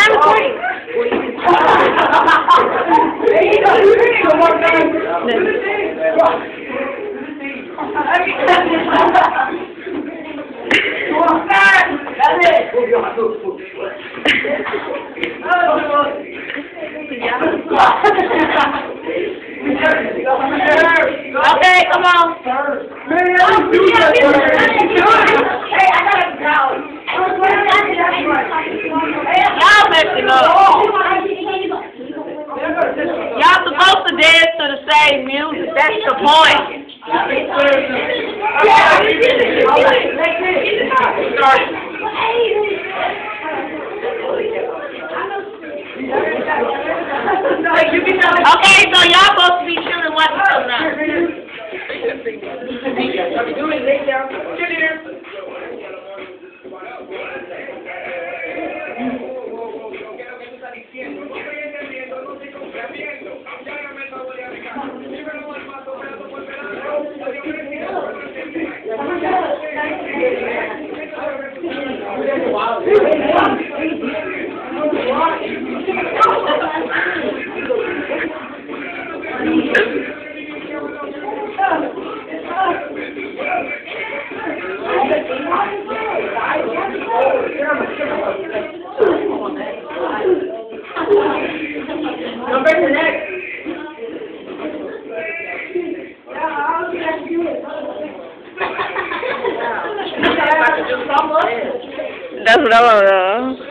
not recording. That's it. Okay, come on. Hey, I got a crowd. Y'all messing up. Y'all supposed to dance to the same music. That's the point. Okay, so y'all supposed to be shooting what now? That's what I want to know.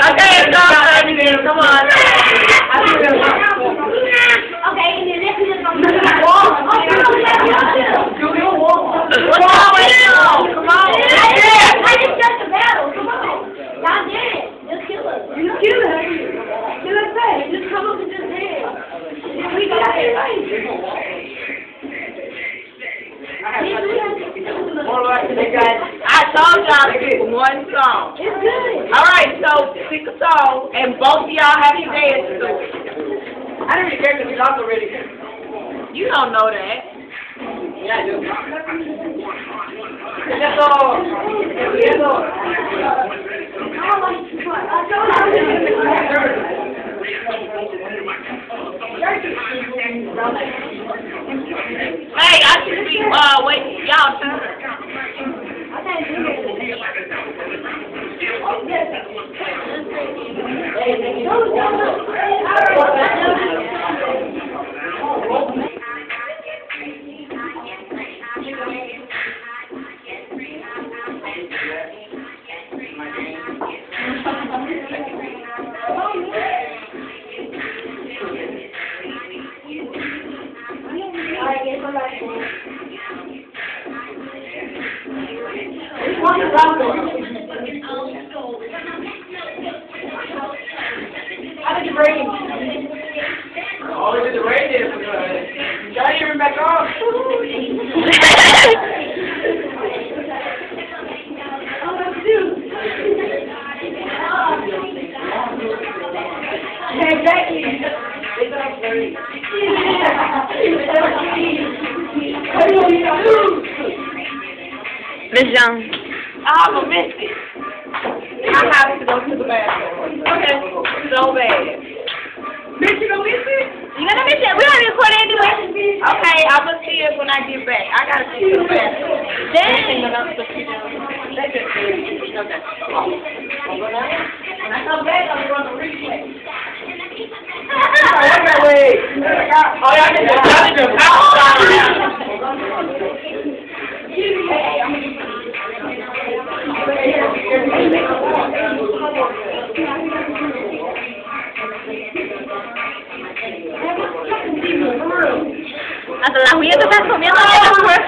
Okay, stop everything. Come on. I told y'all to pick one song. Alright, so pick a song and both of y'all have to dance to it. I didn't really care because we lost already. You don't know that. Yeah, I do. That's all. That's all. Hey, I should be waiting for y'all turn. How did it rain? Oh, it did rain there. Y'all didn't even back off. Hey, Becky. Miss Young. I'm a mystic. I have to go to the bathroom. Okay. So bad. Bitch, you gonna miss it? You gonna miss it? We don't record it anyway. Okay, I'm gonna see it when I get back. I gotta see the bathroom. Dang. Okay. When I come back, I'm going to replay. Wait. Oh, y'all need to Hasta la Julia te estás comiendo ya después.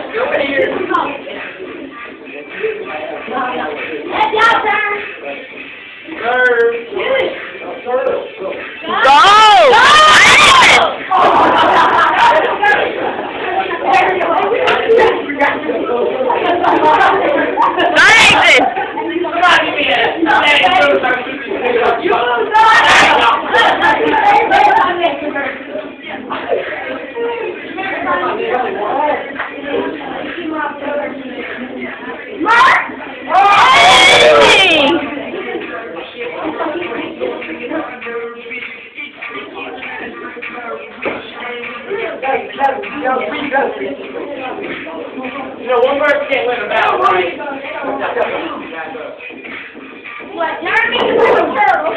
Go! You know, one person can't win a battle, right? What? Jeremy is a turtle.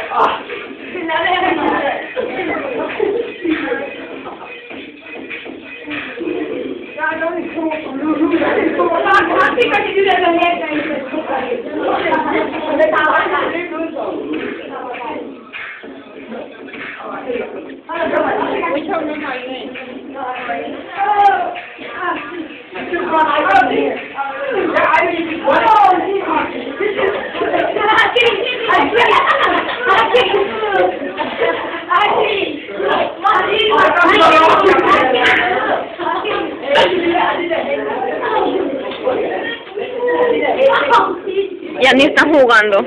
I think I can do that in the head. Which room are you in? Ya ni están jugando.